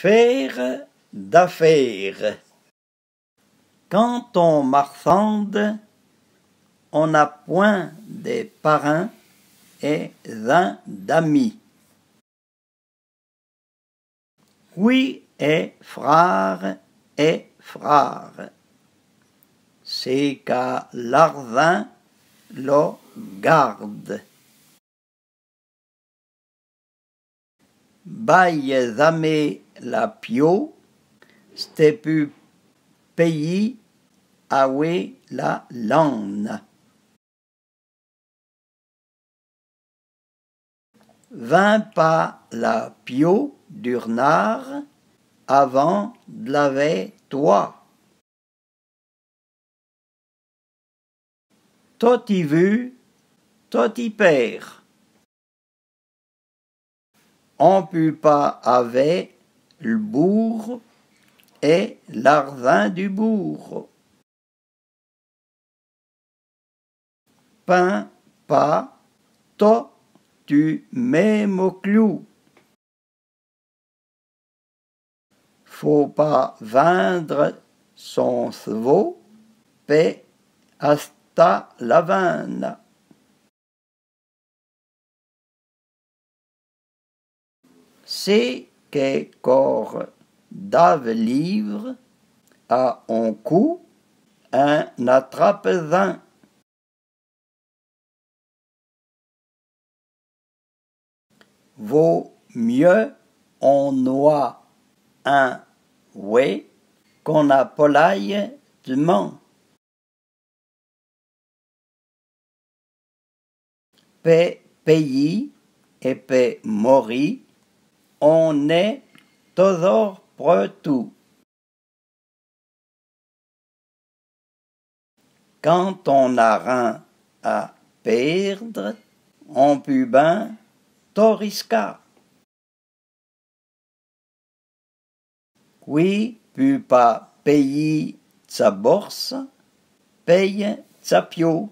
Faire d'affaires. Quand on marchande, on n'a point des parrains et d'amis. Oui et frère, c'est qu'à l'argent le garde. Baille jamais la pio, c'te pu pays awe la lane. Vint pas la pio d'urnard avant de laver toi. Tot y vu, tot y perd. On put pas avec le bourg et l'argent du bourg. Pain, pas, to, tu même au clou. Faut pas vendre son chevaux, pe hasta la vanne. C'est que corps d'ave livre à un coup un attrape-vin. Vaut mieux on noie un ouais qu'on a polaille du mont. Pe pays et pe mori, on est toujours prêt tout. Quand on a rien à perdre, on peut ben tout risquer. Oui, peut pas payer sa bourse, paye sa pio.